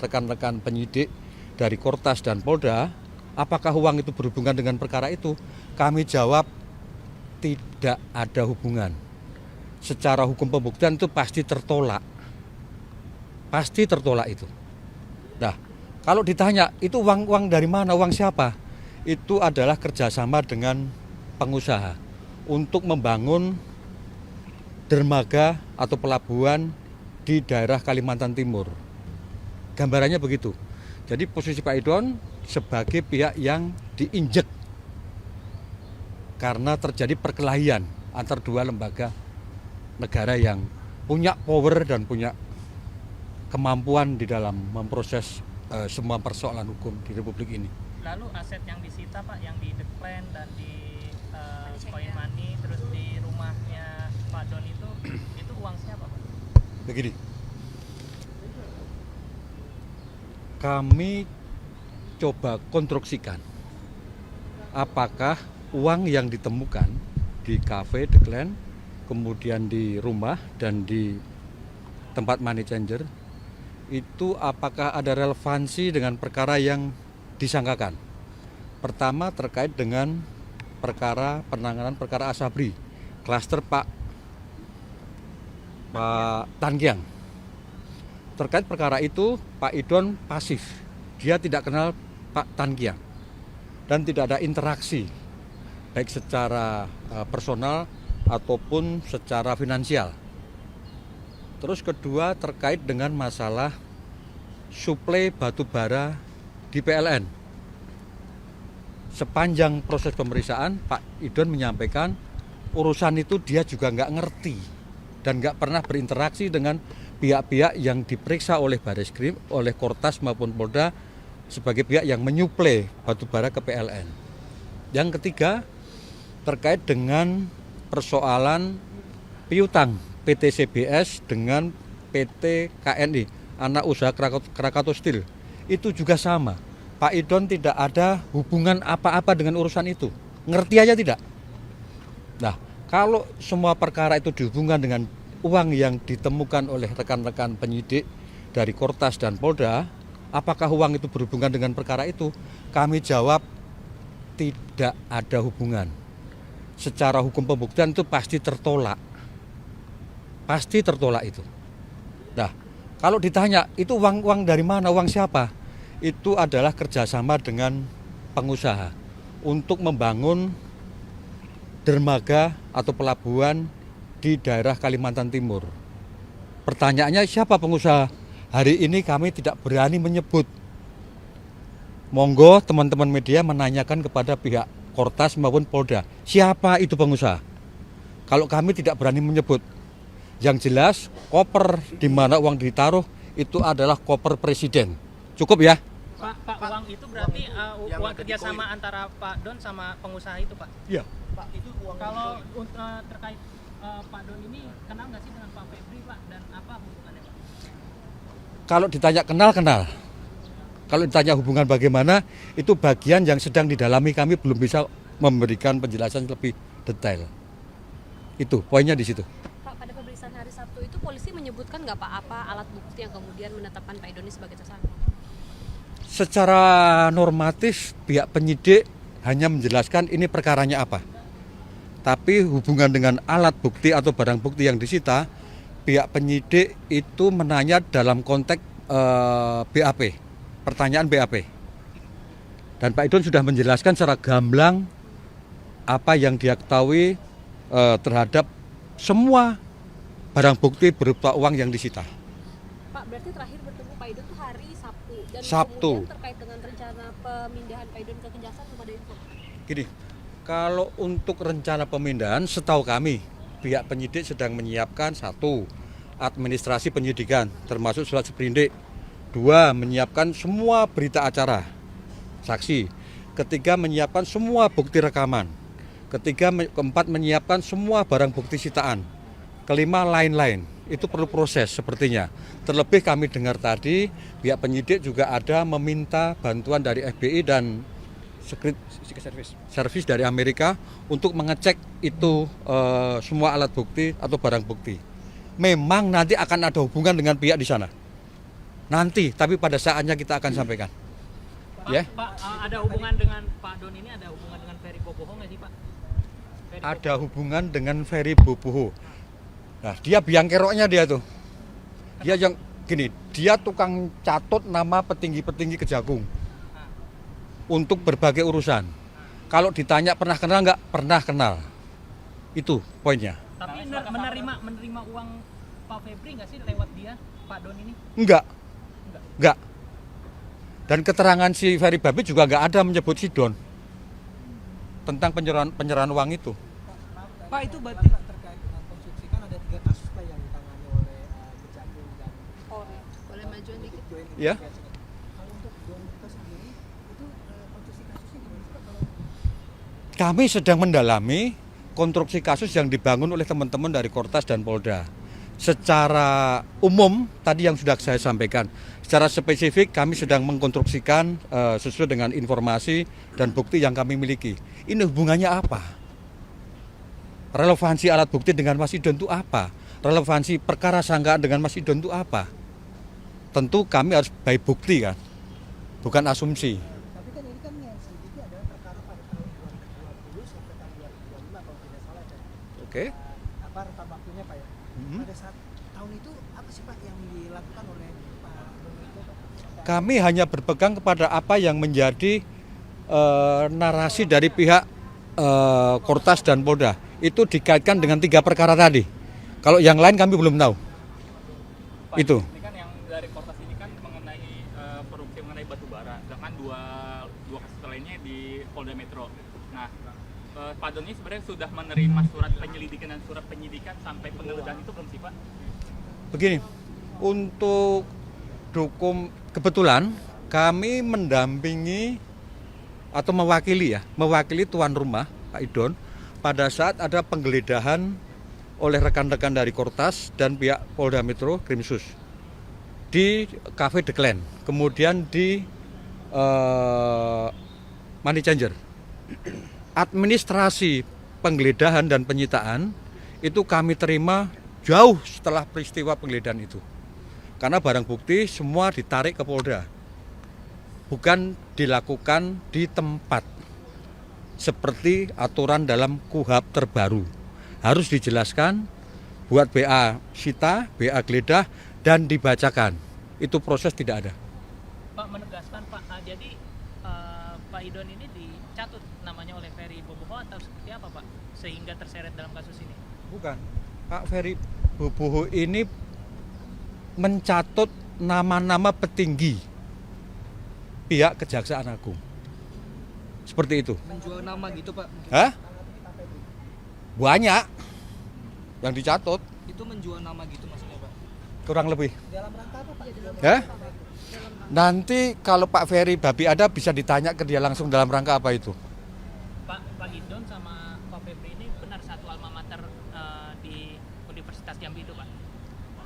rekan-rekan penyidik dari Kortas dan Polda, apakah uang itu berhubungan dengan perkara itu? Kami jawab tidak ada hubungan. Secara hukum pembuktian itu pasti tertolak. Pasti tertolak itu. Nah, kalau ditanya itu uang dari mana, uang siapa? Itu adalah kerjasama dengan pengusaha untuk membangun dermaga atau pelabuhan di daerah Kalimantan Timur. Gambarannya begitu. Jadi posisi Pak Idon sebagai pihak yang diinjek karena terjadi perkelahian antar dua lembaga negara yang punya power dan punya kemampuan di dalam memproses semua persoalan hukum di Republik ini. Lalu aset yang disita Pak, yang di The Plan dan di Coin Money, terus di rumahnya Pak Don itu uang siapa Pak? Begini, kami coba konstruksikan apakah uang yang ditemukan di kafe The Glen, kemudian di rumah dan di tempat money changer itu apakah ada relevansi dengan perkara yang disangkakan. Pertama terkait dengan penanganan perkara Asabri, klaster Pak Tangiang. Terkait perkara itu Pak Idon pasif, dia tidak kenal Pak Tangiang dan tidak ada interaksi baik secara personal ataupun secara finansial. Terus kedua terkait dengan masalah suplai batu bara di PLN. Sepanjang proses pemeriksaan Pak Idon menyampaikan urusan itu dia juga nggak ngerti dan nggak pernah berinteraksi dengan pihak-pihak yang diperiksa oleh Bareskrim, oleh Kortas maupun Polda sebagai pihak yang menyuplai batu bara ke PLN. Yang ketiga terkait dengan persoalan piutang PT CBS dengan PT KNI, anak usaha Krakatau Steel. Itu juga sama. Pak Idon tidak ada hubungan apa-apa dengan urusan itu. Ngerti aja tidak? Nah, kalau semua perkara itu dihubungkan dengan uang yang ditemukan oleh rekan-rekan penyidik dari Kortas dan Polda, apakah uang itu berhubungan dengan perkara itu? Kami jawab tidak ada hubungan. Secara hukum pembuktian itu pasti tertolak. Pasti tertolak itu. Nah, kalau ditanya itu uang dari mana, uang siapa? Itu adalah kerjasama dengan pengusaha untuk membangun dermaga atau pelabuhan di daerah Kalimantan Timur. Pertanyaannya siapa pengusaha? Hari ini kami tidak berani menyebut. Monggo teman-teman media menanyakan kepada pihak Kortas maupun Polda, siapa itu pengusaha? Kalau kami tidak berani menyebut. Yang jelas koper di mana uang ditaruh itu adalah koper presiden. Cukup ya? Pak, uang itu berarti uang kerjasama antara Pak Don sama pengusaha itu Pak? Iya. Pak, itu uang. Kalau terkait Pak Don ini kenal nggak sih dengan Pak Febri Pak, dan apa hubungannya Pak? Kalau ditanya kenal. Kalau ditanya hubungan bagaimana, itu bagian yang sedang didalami, kami belum bisa memberikan penjelasan lebih detail. Itu poinnya di situ. Pak, pada pemeriksaan hari Sabtu itu polisi menyebutkan nggak Pak apa alat bukti yang kemudian menetapkan Pak Idoni sebagai tersangka? Secara normatif pihak penyidik hanya menjelaskan ini perkaranya apa. Tapi hubungan dengan alat bukti atau barang bukti yang disita, pihak penyidik itu menanya dalam konteks BAP, pertanyaan BAP. Dan Pak Idon sudah menjelaskan secara gamblang apa yang dia ketahui terhadap semua barang bukti berupa uang yang disita. Pak, berarti terakhir bertemu Pak Idon itu hari Sabtu. Dan Sabtu. Kemudian terkait dengan rencana pemindahan Pak Idon ke Kejaksaan belum ada info? Gini, kalau untuk rencana pemindahan setahu kami pihak penyidik sedang menyiapkan 1. Administrasi penyidikan termasuk surat seprindik. 2. Menyiapkan semua berita acara saksi. 3. Menyiapkan semua bukti rekaman. 4. Menyiapkan semua barang bukti sitaan. 5. Lain-lain. Itu perlu proses sepertinya. Terlebih kami dengar tadi pihak penyidik juga ada meminta bantuan dari FBI dan Secret Service dari Amerika untuk mengecek itu semua alat bukti atau barang bukti. Memang nanti akan ada hubungan dengan pihak di sana. Nanti, tapi pada saatnya kita akan sampaikan. Pak, Ya. Pak, ada hubungan dengan Pak Don ini, ada hubungan dengan Ferry Boboho nggak sih Pak? Ferry Ada hubungan dengan Ferry Boboho. Nah, dia biang keroknya dia tuh. Dia yang gini, dia tukang catot nama petinggi-petinggi Kejagung untuk berbagai urusan. Kalau ditanya pernah kenal nggak? Pernah kenal. Itu poinnya. Tapi menerima uang Pak Febri nggak sih lewat dia, Pak Don ini? Enggak. Dan keterangan si Ferry Babi juga nggak ada menyebut si Don tentang penyerahan uang itu. Pak, itu berarti terkait dengan konstruksi kan ada 3 kasus Pak yang ditangani oleh Kejagung dan Boleh majuan dikit. Join Ya. Kalau untuk Don itu sendiri itu konstruksi kasusnya gimana sih Pak? Kalau Kami sedang mendalami konstruksi kasus yang dibangun oleh teman-teman dari Kortas dan Polda. Secara umum tadi yang sudah saya sampaikan, secara spesifik kami sedang mengkonstruksikan sesuai dengan informasi dan bukti yang kami miliki. Ini hubungannya apa? Relevansi alat bukti dengan Mas Idon itu apa? Relevansi perkara sangkaan dengan Mas Idon itu apa? Tentu kami harus by bukti kan, bukan asumsi. tapi kan ini kan yang selidiki adalah perkara pada tahun 2020 sampai tahun 2025 kalau tidak salah ya. Oke. Apa rentang waktunya Pak ya? Pada saat tahun itu apa sih Pak yang dilakukan oleh Pak Don itu Pak? Kami hanya berpegang kepada apa yang menjadi narasi dari pihak Kortas dan Polda. Itu dikaitkan dengan 3 perkara tadi. Kalau yang lain kami belum tahu. Pak, Itu. ini kan yang dari Kortas ini kan mengenai korupsi mengenai batu bara, sedangkan dua kasus lainnya di Polda Metro. Nah, Pak Don ini sebenarnya sudah menerima surat penyelidikan dan surat penyidikan sampai penggeledahan itu belum sih Pak? Begini, untuk kebetulan kami mendampingi atau mewakili tuan rumah Pak Idon pada saat ada penggeledahan oleh rekan-rekan dari Kortas dan pihak Polda Metro Krimsus di Cafe The Clan, kemudian di Money Changer. Administrasi penggeledahan dan penyitaan itu kami terima jauh setelah peristiwa penggeledahan itu. Karena barang bukti semua ditarik ke Polda. Bukan dilakukan di tempat. Seperti aturan dalam KUHAP terbaru. Harus dijelaskan, buat BA sita, BA geledah, dan dibacakan. Itu proses tidak ada. Pak menegaskan Pak, jadi Pak Idon ini dicatut namanya oleh Ferry Boboho atau seperti apa Pak sehingga terseret dalam kasus ini? Bukan. Pak Ferry Boboho ini mencatut nama-nama petinggi pihak Kejaksaan Agung. Seperti itu. Menjual nama gitu Pak? Hah? Banyak yang dicatut, Itu menjual nama gitu maksudnya Pak? kurang lebih. Dalam rangka apa Pak? Ya? Nanti kalau Pak Ferry Babi ada bisa ditanya ke dia langsung dalam rangka apa itu. Pak Idon sama Pak Febri ini benar satu alma mater di Universitas Jambi itu Pak?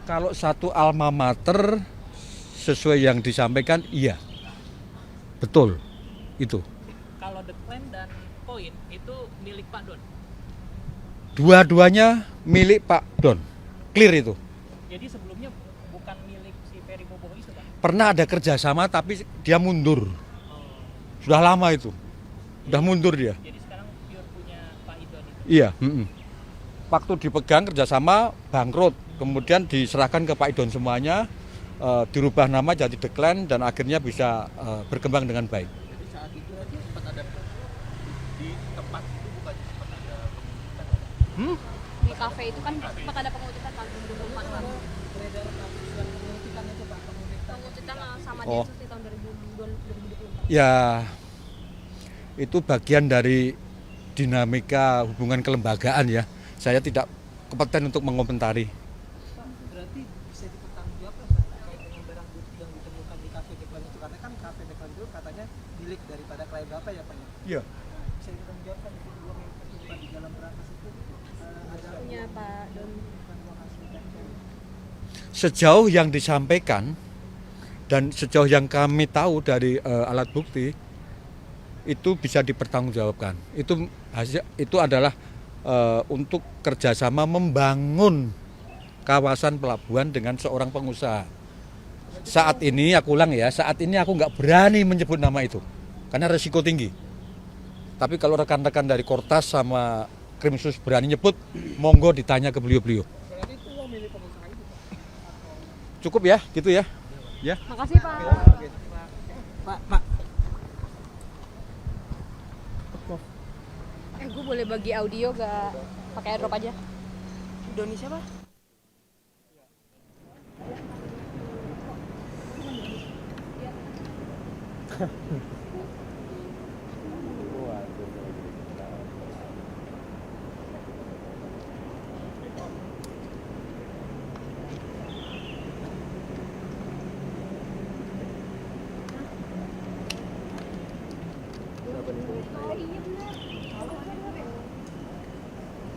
Kalau satu alma mater sesuai yang disampaikan, iya. Betul. Itu. Kalau The Clan dan Koin itu milik Pak Don. Dua-duanya milik Pak Don. Clear itu. Jadi sebelumnya bukan milik si Ferry Boboho itu Pak? Pernah ada kerjasama tapi dia mundur. Sudah lama itu. Sudah mundur dia. Jadi sekarang pure punya Pak Idon itu. Iya. Waktu dipegang kerjasama bangkrut. Kemudian diserahkan ke Pak Idon semuanya. Dirubah nama jadi The Clan dan akhirnya bisa berkembang dengan baik. Jadi saat itu nanti sempat ada di tempat itu bukan sempat ada Di kafe itu kan sempat ada penguntitan tahun 2004 Pak. Penguntitan sama Oh. Densus di tahun 2024. Ya, itu bagian dari dinamika hubungan kelembagaan ya. Saya tidak kompeten untuk mengomentari. Pak, berarti bisa dipertanggungjawabkan Pak terkait dengan barang bukti yang ditemukan di Cafe The Clan itu, karena kan Cafe The Clan itu katanya milik daripada klien Bapak ya Pak ya? Iya. Bisa dipertanggungjawabkan itu uang yang tersimpan di dalam berangkas itu ada Punya Pak Don. bukan uang hasil bank. Sejauh yang disampaikan dan sejauh yang kami tahu dari alat bukti itu bisa dipertanggungjawabkan. Itu adalah untuk kerjasama membangun kawasan pelabuhan dengan seorang pengusaha. Saat ini aku ulang ya, saat ini aku nggak berani menyebut nama itu karena resiko tinggi. Tapi kalau rekan-rekan dari Kortas sama Krimsus berani nyebut, monggo ditanya ke beliau-beliau. Berarti itu uang milik pengusaha itu, Pak? Cukup ya, gitu ya. Ya. Makasih Pak. Pak. Gue boleh bagi audio gak pakai airdrop aja? Indonesia Pak?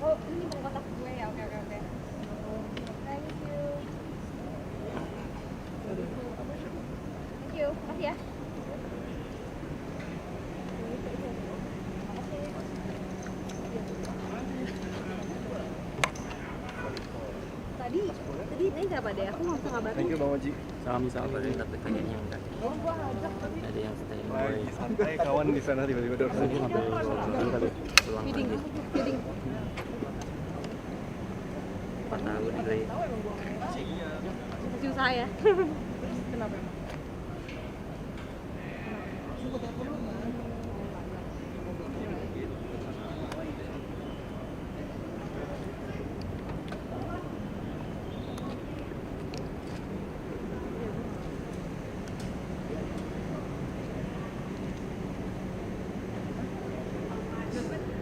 Oh, ini bukan kotak gue ya. Oke. Thank you. Thank you. Makasih ya. Tadi ini siapa deh? Aku nggak bisa ngabarin. Thank you Bang Oji. Salam tadi kayaknya enggak. Oh, gua ajak tapi Ada yang stay Lagi santai kawan di sana tiba-tiba ada orang. feeding. 4 tahun dari Masih usaha ya. Kenapa?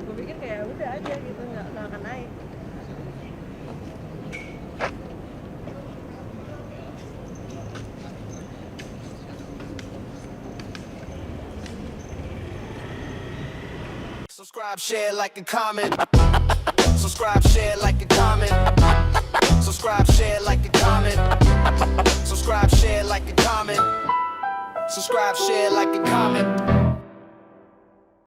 Gue pikir kayak udah aja gitu, nggak akan naik. Subscribe, share, like, and comment. Subscribe, share, like, and comment. Subscribe, share, like, and comment. Subscribe, share, like, and comment. Subscribe, share, like, and comment.